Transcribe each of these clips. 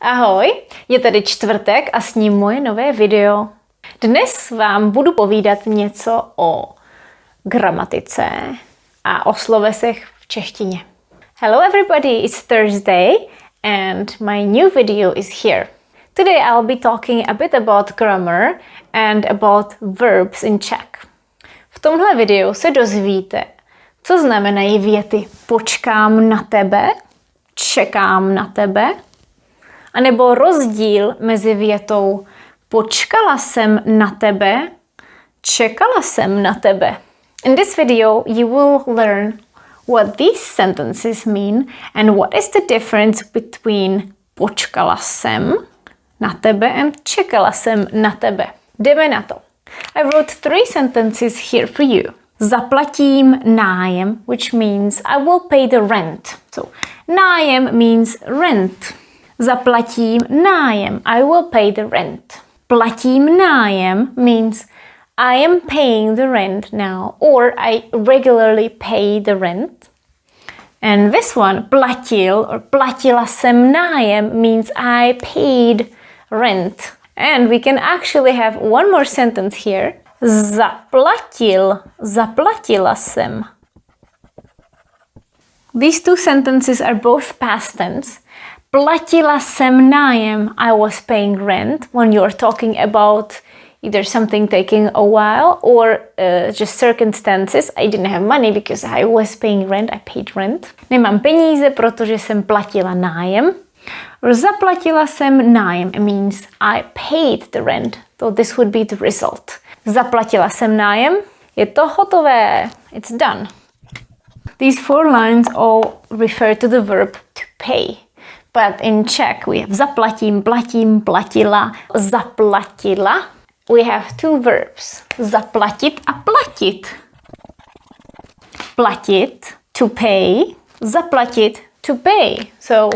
Ahoj, je tady čtvrtek a s ním moje nové video. Dnes vám budu povídat něco o gramatice a o slovesech v češtině. Hello everybody, it's Thursday and my new video is here. Today I'll be talking a bit about grammar and about verbs in Czech. V tomhle videu se dozvíte, co znamenají věty počkám na tebe, čekám na tebe, anebo rozdíl mezi větou počkala jsem na tebe, čekala jsem na tebe. In this video, you will learn what these sentences mean and what is the difference between počkala jsem na tebe and čekala jsem na tebe. Jdeme na to. I wrote 3 sentences here for you. Zaplatím nájem, which means I will pay the rent. So, nájem means rent. Zaplatím nájem, I will pay the rent. Platím nájem means I am paying the rent now, or I regularly pay the rent. And this one, platil or platila jsem nájem means I paid rent. And we can actually have one more sentence here. Zaplatil, zaplatila jsem. These 2 sentences are both past tense. Platila jsem nájem, I was paying rent, when you're talking about either something taking a while or just circumstances. I didn't have money because I was paying rent, I paid rent. Nemám peníze, protože jsem platila nájem. Zaplatila jsem nájem, it means I paid the rent, so this would be the result. Zaplatila jsem nájem, je to hotové, it's done. These 4 lines all refer to the verb to pay. But in Czech we have zaplatím, platím, platila, zaplatila. We have 2 verbs, zaplatit a platit. Platit, to pay, zaplatit, to pay. So,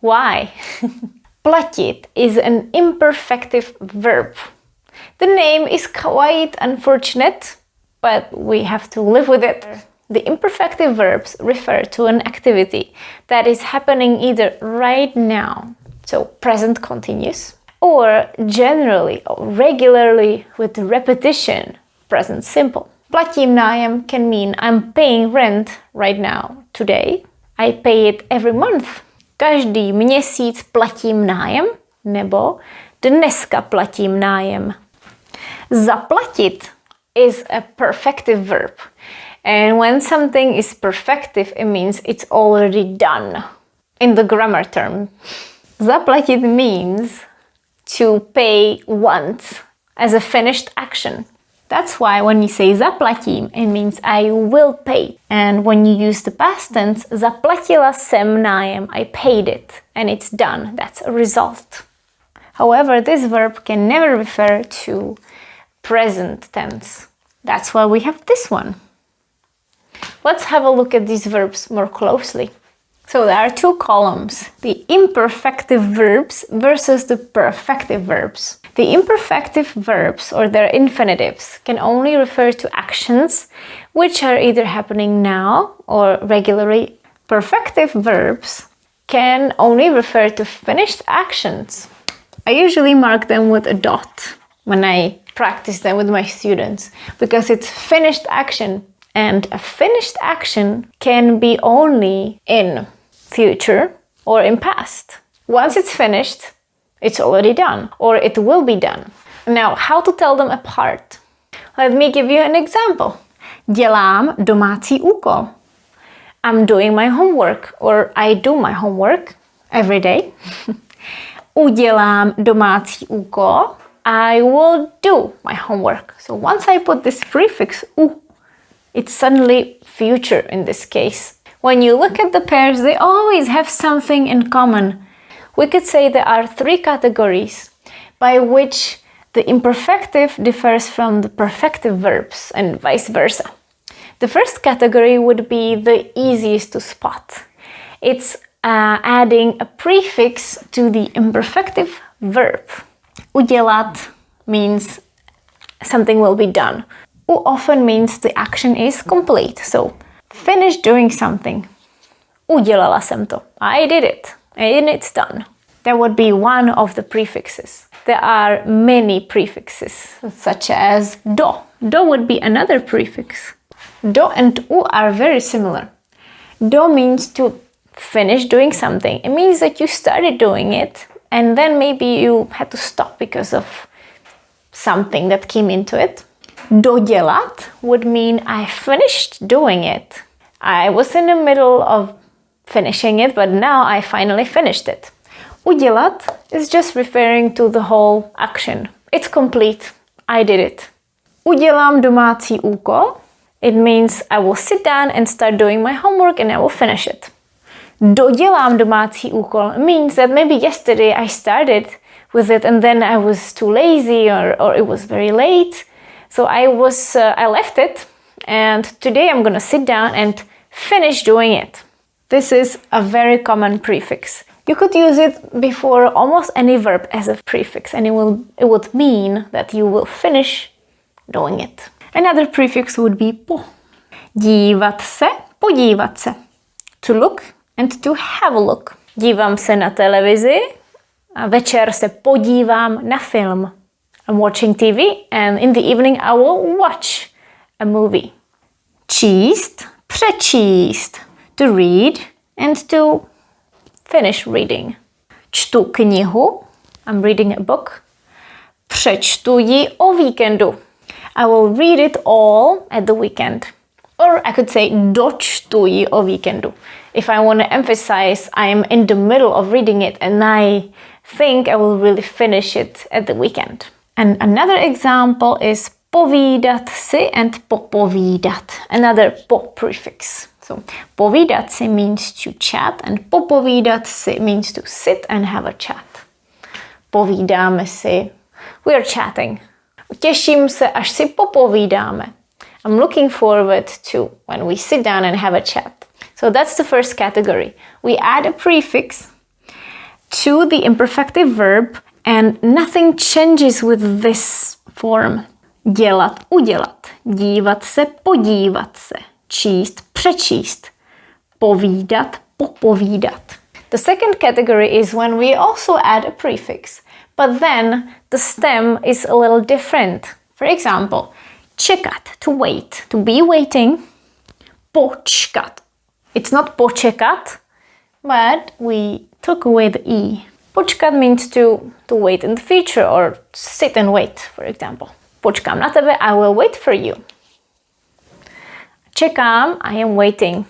why? Platit is an imperfective verb. The name is quite unfortunate, but we have to live with it. The imperfective verbs refer to an activity that is happening either right now, so present continuous, or generally or regularly with repetition, present simple. Platím nájem can mean I'm paying rent right now, today. I pay it every month. Každý měsíc platím nájem, nebo dneska platím nájem. Zaplatit is a perfective verb. And when something is perfective, it means it's already done. In the grammar term, zaplatit means to pay once as a finished action. That's why when you say zaplatím, it means I will pay. And when you use the past tense, zaplatila jsem nájem, I paid it, and it's done. That's a result. However, this verb can never refer to present tense. That's why we have this one. Let's have a look at these verbs more closely. So there are 2 columns, the imperfective verbs versus the perfective verbs. The imperfective verbs, or their infinitives, can only refer to actions which are either happening now or regularly. Perfective verbs can only refer to finished actions. I usually mark them with a dot when I practice them with my students because it's finished action. And a finished action can be only in future or in past. Once it's finished, it's already done, or it will be done. Now, how to tell them apart? Let me give you an example. Dělám domácí úkol. I'm doing my homework, or I do my homework every day. Udělám domácí úkol. I will do my homework. So once I put this prefix u, it's suddenly future in this case. When you look at the pairs, they always have something in common. We could say there are 3 categories by which the imperfective differs from the perfective verbs and vice versa. The first category would be the easiest to spot. It's adding a prefix to the imperfective verb. Udělat means something will be done. U often means the action is complete. So, finish doing something. Udělala jsem to. I did it. And it's done. that would be one of the prefixes. There are many prefixes, such as do. Do would be another prefix. Do and u are very similar. Do means to finish doing something. It means that you started doing it and then maybe you had to stop because of something that came into it. Dodělat would mean I finished doing it. I was in the middle of finishing it, but now I finally finished it. Udělat is just referring to the whole action. It's complete. I did it. Udělám domácí úkol. It means I will sit down and start doing my homework and I will finish it. Dodělám domácí úkol means that maybe yesterday I started with it and then I was too lazy or it was very late. So I left it and today I'm gonna sit down and finish doing it. This is a very common prefix. You could use it before almost any verb as a prefix and it would mean that you will finish doing it. Another prefix would be po. Dívat se, podívat se. To look and to have a look. Dívám se na televizi a večer se podívám na film. I'm watching TV and in the evening I will watch a movie. Číst, přečíst. To read and to finish reading. Čtu knihu. I'm reading a book. Přečtu ji o víkendu. I will read it all at the weekend. Or I could say dočtu ji o víkendu. If I want to emphasize I am in the middle of reading it and I think I will really finish it at the weekend. And another example is povídat si and popovídat. Another po prefix. So povídat si means to chat and popovídat si means to sit and have a chat. Povídáme si. We are chatting. Těším se, až si popovídáme. I'm looking forward to when we sit down and have a chat. So that's the first category. We add a prefix to the imperfective verb and nothing changes with this form. Dělat, udělat. Dívat se, podívat se. Číst, přečíst. Povídat, popovídat. The second category is when we also add a prefix, but then the stem is a little different. For example, čekat, to wait, to be waiting. Počkat. It's not počekat, but we took away the E. Počkat means to wait in the future or sit and wait, for example. Počkám na tebe, I will wait for you. Čekám, I am waiting.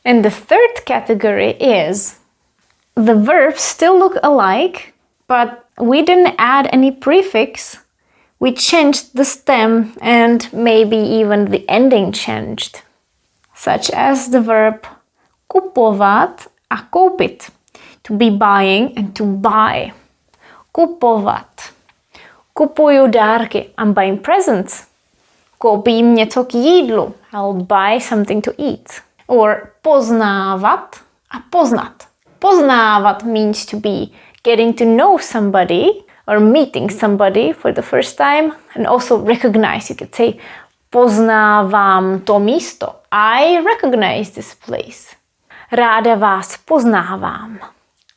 And the third category is the verbs still look alike, but we didn't add any prefix. We changed the stem and maybe even the ending changed. Such as the verb kupovat a koupit. To be buying and to buy. Kupovat. Kupuju dárky. I'm buying presents. Koupím něco k jídlu. I'll buy something to eat. Or poznávat a poznat. Poznávat means to be getting to know somebody or meeting somebody for the first time and also recognize. You could say poznávám to místo. I recognize this place. Ráda vás poznávám.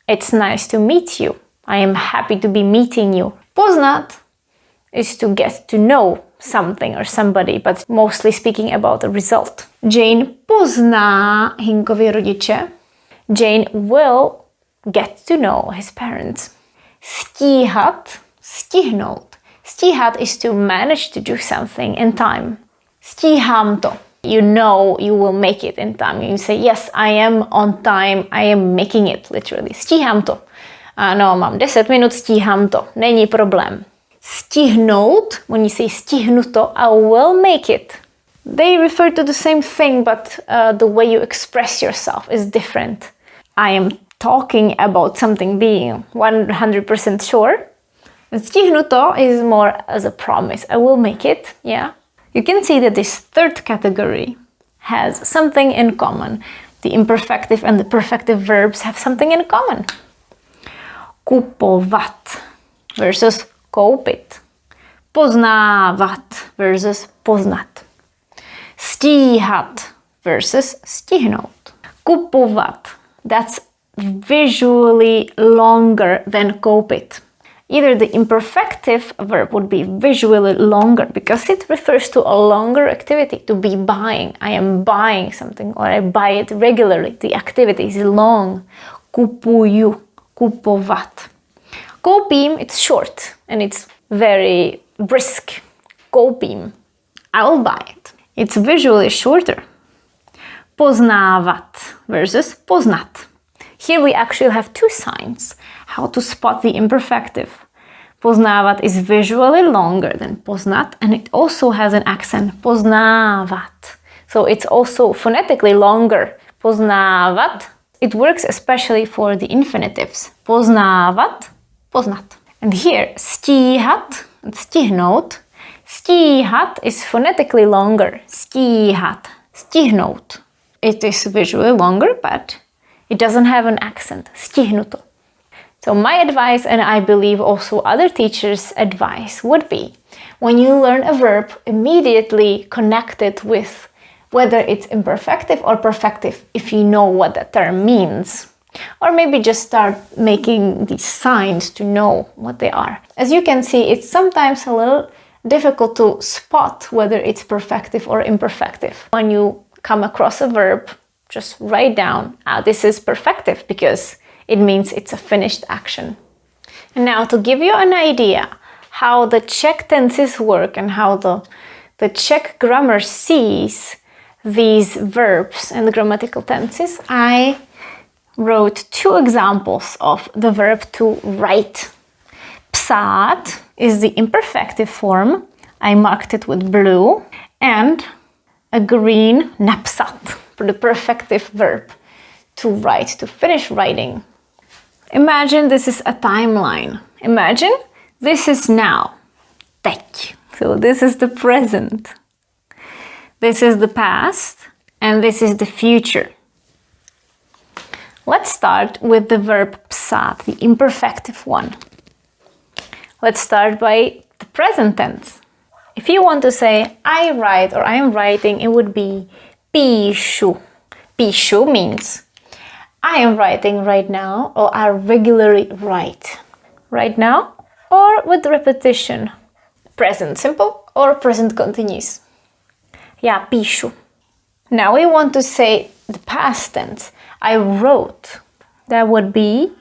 It's nice to meet you. I am happy to be meeting you. Poznat is to get to know something or somebody, but mostly speaking about the result. Jane pozná Hinkovi rodiče. Jane will get to know his parents. Stíhat, stihnout. Stíhat is to manage to do something in time. Stíhám to. You know you will make it in time. You say, yes, I am on time. I am making it, literally. Stíhám to. Ano, mám 10 minut, stíhám to. Není problém. Stihnout, when you say stihnu to, I will make it. They refer to the same thing, but the way you express yourself is different. I am talking about something being 100% sure. And stihnu to is more as a promise. I will make it, yeah. You can see that this third category has something in common. The imperfective and the perfective verbs have something in common. Kupovat versus koupit. Poznávat versus poznat. Stíhat versus stihnout. Kupovat, that's visually longer than copied. Either the imperfective verb would be visually longer because it refers to a longer activity, to be buying. I am buying something or I buy it regularly. The activity is long. Kupuju, kupovat. Koupím, it's short and it's very brisk. Koupím, I will buy it. It's visually shorter. Poznávat versus poznat. Here we actually have two signs how to spot the imperfective. Poznávat is visually longer than poznat and it also has an accent. Poznávat. So it's also phonetically longer. Poznávat. It works especially for the infinitives. Poznávat, poznat. And here, stíhat, stihnout. Stíhat is phonetically longer. Stíhat, stihnout. It is visually longer, but it doesn't have an accent. Stihnuto. So my advice, and I believe also other teachers' advice, would be when you learn a verb, immediately connect it with whether it's imperfective or perfective, if you know what that term means. Or maybe just start making these signs to know what they are. As you can see, it's sometimes a little difficult to spot whether it's perfective or imperfective. When you come across a verb, just write down, this is perfective because it means it's a finished action. And now to give you an idea how the Czech tenses work and how the Czech grammar sees these verbs and the grammatical tenses, I wrote two examples of the verb to write. Psát is the imperfective form. I marked it with blue. And a green napsat for the perfective verb to write, to finish writing. Imagine this is a timeline. Imagine this is now. Teď. So this is the present. This is the past. And this is the future. Let's start with the verb psát, the imperfective one. Let's start by the present tense. If you want to say I write or I am writing, it would be píšu. Píšu means I am writing right now or I regularly write. Right now or with repetition. Present simple or present continuous. Já píšu. Now we want to say the past tense. I wrote. That would be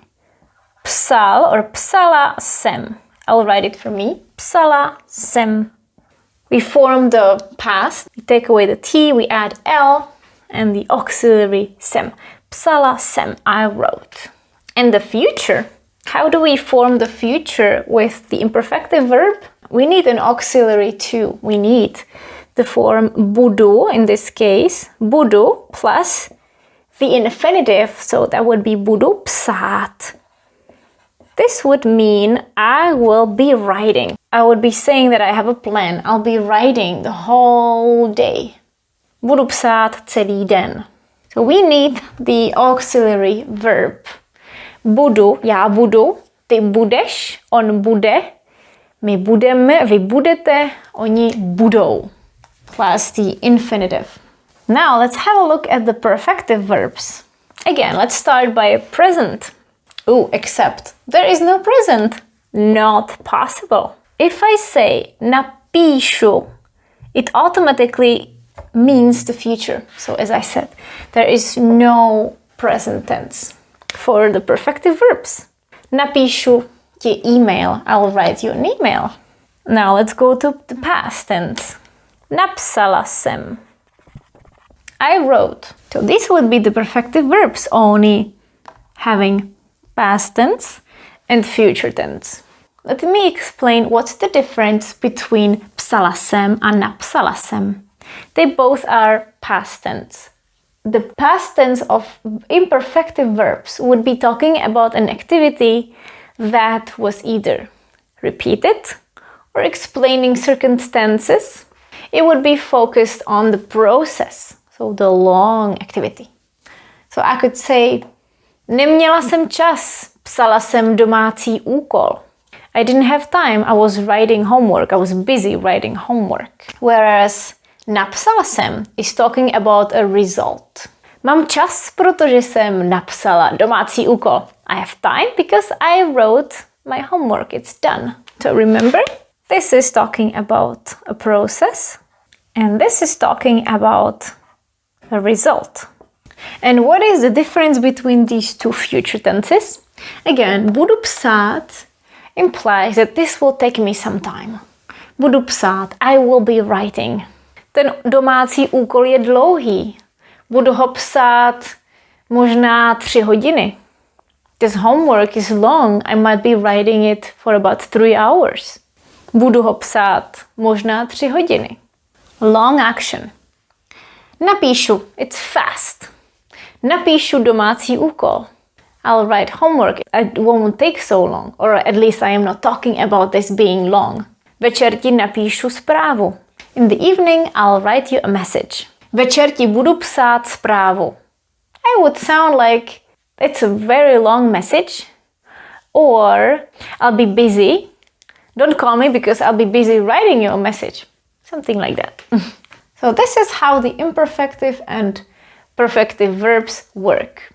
psal or psala jsem. I'll write it for me. Psala jsem. We form the past. We take away the T, we add L and the auxiliary jsem. Psala jsem, I wrote. And the future. How do we form the future with the imperfective verb? We need an auxiliary too. We need the form budu, in this case, budu plus the infinitive, so that would be budu psát. This would mean I will be writing. I would be saying that I have a plan. I'll be writing the whole day. Budu psát celý den. So we need the auxiliary verb. Budu, já budu, ty budeš, on bude, my budeme, vy budete, oni budou. Plus the infinitive. Now let's have a look at the perfective verbs. Again, let's start by a present. Oh, except there is no present. Not possible. If I say napíšu, it automatically means the future. So as I said, there is no present tense for the perfective verbs. Napíšu ti email. I'll write you an email. Now let's go to the past tense. Napsala jsem. I wrote. So these would be the perfective verbs, only having past tense and future tense. Let me explain what's the difference between psala jsem and napsala jsem. They both are past tense. The past tense of imperfective verbs would be talking about an activity that was either repeated or explaining circumstances. It would be focused on the process, so the long activity. So I could say, neměla jsem čas, psala jsem domácí úkol. I didn't have time, I was writing homework, I was busy writing homework. Whereas napsala jsem is talking about a result. Mám čas, protože jsem napsala domácí úkol. I have time because I wrote my homework. It's done. So remember, this is talking about a process and this is talking about a result. And what is the difference between these two future tenses? Again, budu psát implies that this will take me some time. Budu psát, I will be writing. Ten domácí úkol je dlouhý. Budu ho psát možná 3 hodiny. This homework is long. I might be writing it for about 3 hours. Budu ho psát možná 3 hodiny. Long action. Napíšu. It's fast. Napíšu domácí úkol. I'll write homework. It won't take so long. Or at least I am not talking about this being long. Večer ti napíšu zprávu. In the evening, I'll write you a message. Večer ti budu psát zprávu. I would sound like it's a very long message. Or I'll be busy. Don't call me because I'll be busy writing you a message. Something like that. So this is how the imperfective and perfective verbs work.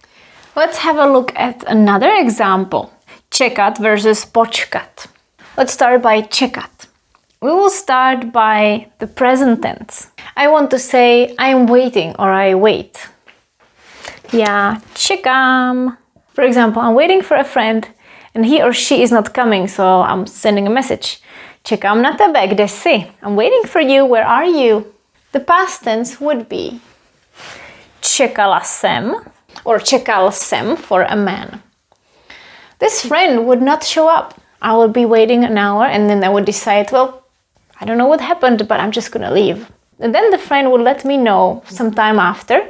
Let's have a look at another example. Čekat versus počkat. Let's start by čekat. We will start by the present tense. I want to say I'm waiting or I wait. Já čekám. For example, I'm waiting for a friend and he or she is not coming, so I'm sending a message. Čekám na tebe, kde jsi? I'm waiting for you, where are you? The past tense would be čekala jsem or čekal jsem for a man. This friend would not show up. I would be waiting an hour and then I would decide, well, I don't know what happened, but I'm just gonna leave. And then the friend would let me know sometime after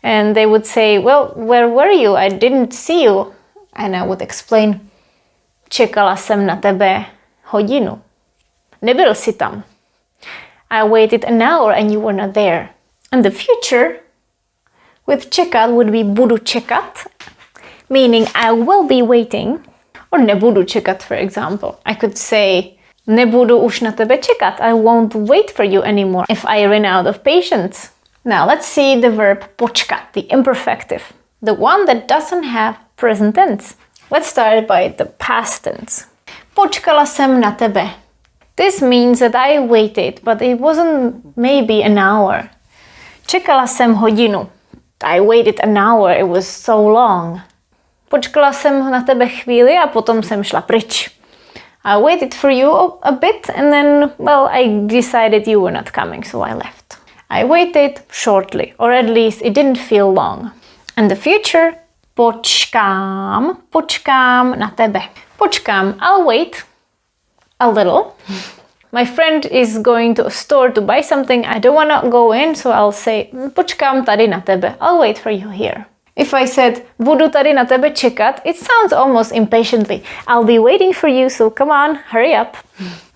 and they would say, well, where were you? I didn't see you. And I would explain, čekala jsem na tebe hodinu. Nebyl jsi tam. I waited an hour and you were not there. And the future with čekat would be budu čekat, meaning I will be waiting. Or nebudu čekat, for example. I could say, nebudu už na tebe čekat. I won't wait for you anymore if I ran out of patience. Now let's see the verb počkat, the imperfective, the one that doesn't have present tense. Let's start by the past tense. Počkala jsem na tebe. This means that I waited, but it wasn't maybe an hour. Čekala jsem hodinu. I waited an hour, it was so long. Počkala jsem na tebe chvíli a potom jsem šla pryč. I waited for you a bit and then, well, I decided you were not coming, so I left. I waited shortly, or at least it didn't feel long. And the future, počkám na tebe. Počkám, I'll wait a little. My friend is going to a store to buy something. I don't want to go in, so I'll say, počkám tady na tebe. I'll wait for you here. If I said, budu tady na tebe čekat, it sounds almost impatiently. I'll be waiting for you, so come on, hurry up.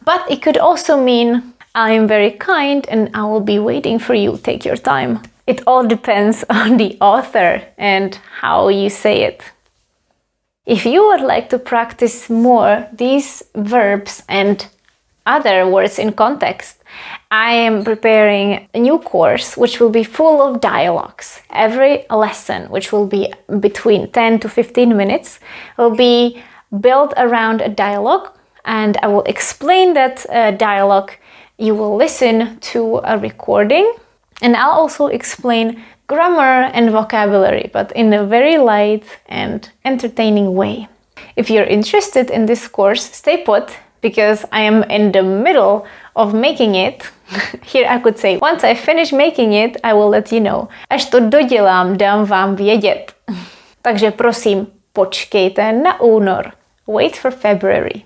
But it could also mean, I am very kind and I will be waiting for you. Take your time. It all depends on the author and how you say it. If you would like to practice more these verbs and other words in context, I am preparing a new course which will be full of dialogues. Every lesson, which will be between 10 to 15 minutes, will be built around a dialogue, and I will explain that dialogue. You will listen to a recording, and I'll also explain grammar and vocabulary, but in a very light and entertaining way. If you're interested in this course, stay put, because I am in the middle of making it. Here I could say, once I finish making it, I will let you know. Až to dodělám, dám vám vědět. Takže prosím, počkejte na únor. Wait for February.